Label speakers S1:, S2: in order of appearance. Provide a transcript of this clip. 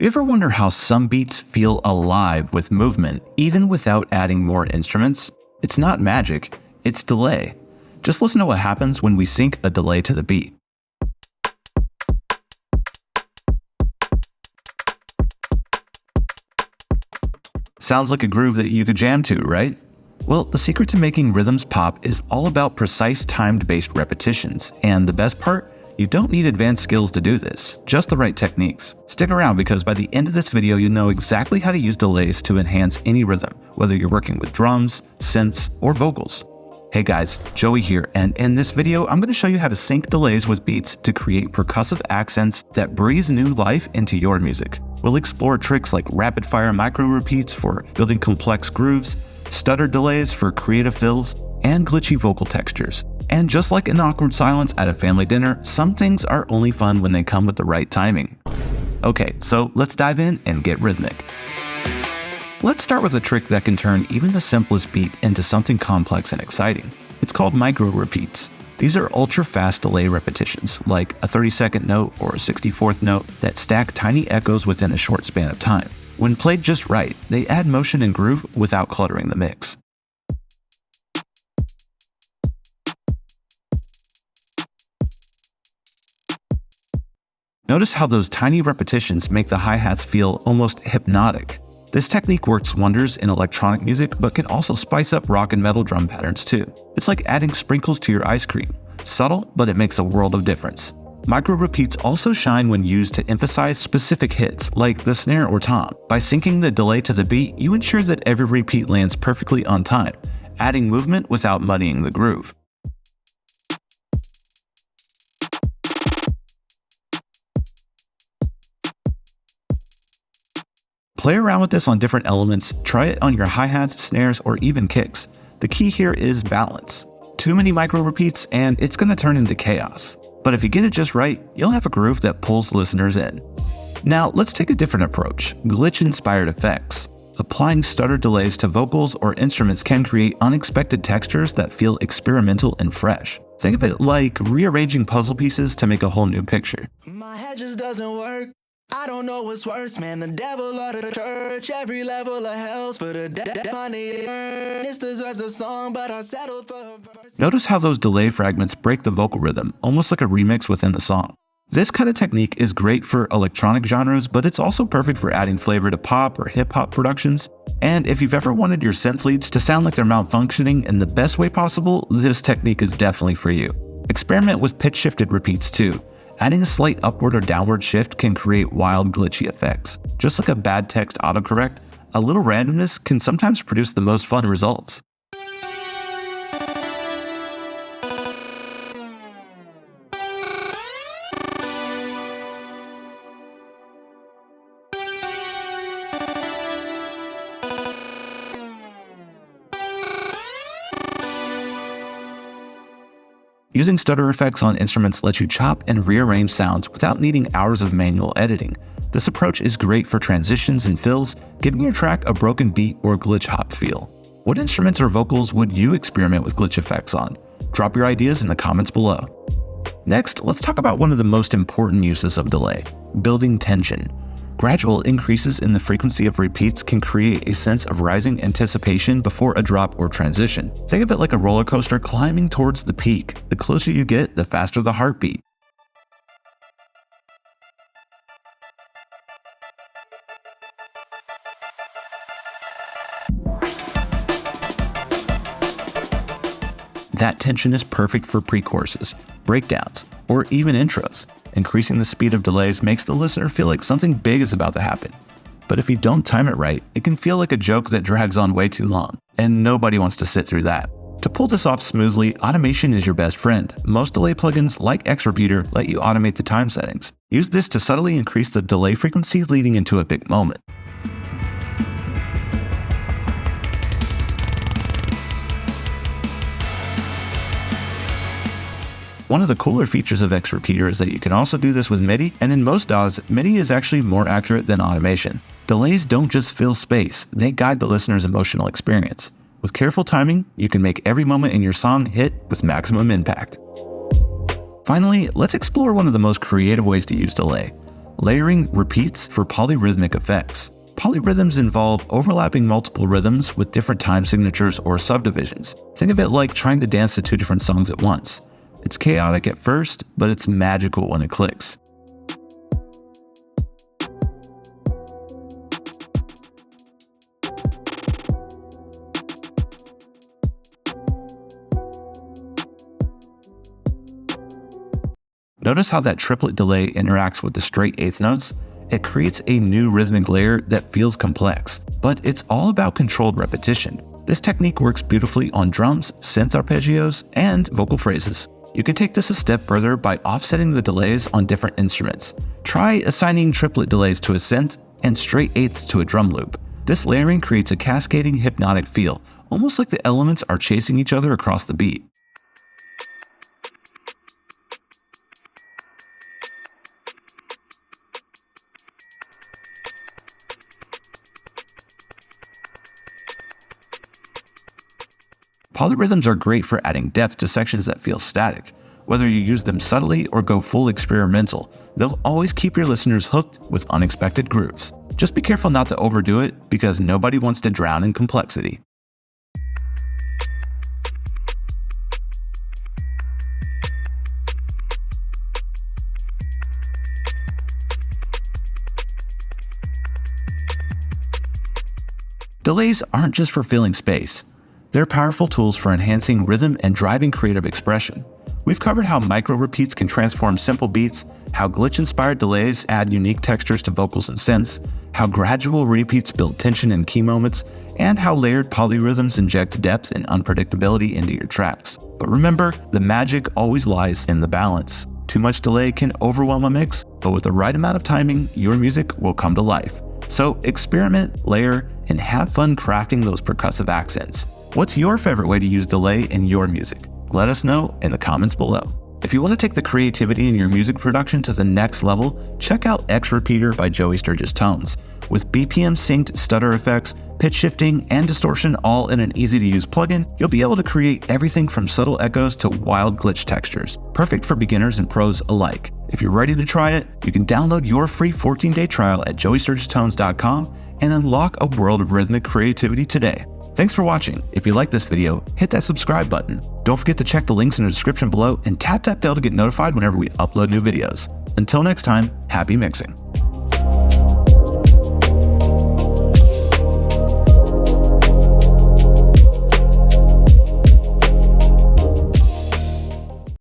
S1: You ever wonder how some beats feel alive with movement, even without adding more instruments? It's not magic, it's delay. Just listen to what happens when we sync a delay to the beat. Sounds like a groove that you could jam to, right? Well, the secret to making rhythms pop is all about precise timed-based repetitions, and the best part? You don't need advanced skills to do this, just the right techniques. Stick around because by the end of this video, you'll know exactly how to use delays to enhance any rhythm, whether you're working with drums, synths, or vocals. Hey guys, Joey here, and in this video, I'm going to show you how to sync delays with beats to create percussive accents that breathe new life into your music. We'll explore tricks like rapid-fire micro repeats for building complex grooves, stutter delays for creative fills, and glitchy vocal textures. And just like an awkward silence at a family dinner, some things are only fun when they come with the right timing. Okay, so let's dive in and get rhythmic. Let's start with a trick that can turn even the simplest beat into something complex and exciting. It's called micro repeats. These are ultra-fast delay repetitions, like a 30-second note or a 64th note that stack tiny echoes within a short span of time. When played just right, they add motion and groove without cluttering the mix. Notice how those tiny repetitions make the hi-hats feel almost hypnotic. This technique works wonders in electronic music, but can also spice up rock and metal drum patterns too. It's like adding sprinkles to your ice cream. Subtle, but it makes a world of difference. Micro repeats also shine when used to emphasize specific hits, like the snare or tom. By syncing the delay to the beat, you ensure that every repeat lands perfectly on time, adding movement without muddying the groove. Play around with this on different elements, try it on your hi-hats, snares, or even kicks. The key here is balance. Too many micro repeats and it's going to turn into chaos. But if you get it just right, you'll have a groove that pulls listeners in. Now let's take a different approach, glitch-inspired effects. Applying stutter delays to vocals or instruments can create unexpected textures that feel experimental and fresh. Think of it like rearranging puzzle pieces to make a whole new picture.
S2: My head just doesn't work. I don't know what's worse, man, the devil or the church. Every level of hell's for the money. This deserves a song, but I settled for a verse.
S1: Notice how those delay fragments break the vocal rhythm, almost like a remix within the song. This kind of technique is great for electronic genres, but it's also perfect for adding flavor to pop or hip-hop productions. And if you've ever wanted your synth leads to sound like they're malfunctioning in the best way possible, this technique is definitely for you. Experiment with pitch-shifted repeats too. Adding a slight upward or downward shift can create wild, glitchy effects. Just like a bad text autocorrect, a little randomness can sometimes produce the most fun results. Using stutter effects on instruments lets you chop and rearrange sounds without needing hours of manual editing. This approach is great for transitions and fills, giving your track a broken beat or glitch hop feel. What instruments or vocals would you experiment with glitch effects on? Drop your ideas in the comments below. Next, let's talk about one of the most important uses of delay, building tension. Gradual increases in the frequency of repeats can create a sense of rising anticipation before a drop or transition. Think of it like a roller coaster climbing towards the peak. The closer you get, the faster the heartbeat. That tension is perfect for pre-choruses, breakdowns, or even intros. Increasing the speed of delays makes the listener feel like something big is about to happen. But if you don't time it right, it can feel like a joke that drags on way too long, and nobody wants to sit through that. To pull this off smoothly, automation is your best friend. Most delay plugins, like Xrepeater, let you automate the time settings. Use this to subtly increase the delay frequency leading into a big moment. One of the cooler features of Xrepeater is that you can also do this with MIDI, and in most DAWs, MIDI is actually more accurate than automation. Delays don't just fill space, they guide the listener's emotional experience. With careful timing, you can make every moment in your song hit with maximum impact. Finally, let's explore one of the most creative ways to use delay, Layering repeats for polyrhythmic effects. Polyrhythms involve overlapping multiple rhythms with different time signatures or subdivisions. Think of it like trying to dance to two different songs at once. It's chaotic at first, but it's magical when it clicks. Notice how that triplet delay interacts with the straight eighth notes? It creates a new rhythmic layer that feels complex, but it's all about controlled repetition. This technique works beautifully on drums, synth arpeggios, and vocal phrases. You can take this a step further by offsetting the delays on different instruments. Try assigning triplet delays to a synth and straight eighths to a drum loop. This layering creates a cascading hypnotic feel, almost like the elements are chasing each other across the beat. Polyrhythms are great for adding depth to sections that feel static. Whether you use them subtly or go full experimental, they'll always keep your listeners hooked with unexpected grooves. Just be careful not to overdo it, because nobody wants to drown in complexity. Delays aren't just for filling space. They're powerful tools for enhancing rhythm and driving creative expression. We've covered how micro-repeats can transform simple beats, how glitch-inspired delays add unique textures to vocals and synths, how gradual repeats build tension in key moments, and how layered polyrhythms inject depth and unpredictability into your tracks. But remember, the magic always lies in the balance. Too much delay can overwhelm a mix, but with the right amount of timing, your music will come to life. So experiment, layer, and have fun crafting those percussive accents. What's your favorite way to use delay in your music? Let us know in the comments below. If you want to take the creativity in your music production to the next level, check out X Repeater by Joey Sturgis Tones. With BPM synced stutter effects, pitch shifting, and distortion all in an easy-to-use plugin, you'll be able to create everything from subtle echoes to wild glitch textures. Perfect for beginners and pros alike. If you're ready to try it, you can download your free 14-day trial at joeysturgistones.com and unlock a world of rhythmic creativity today. Thanks for watching. If you like this video, hit that subscribe button. Don't forget to check the links in the description below and tap that bell to get notified whenever we upload new videos. Until next time, happy mixing.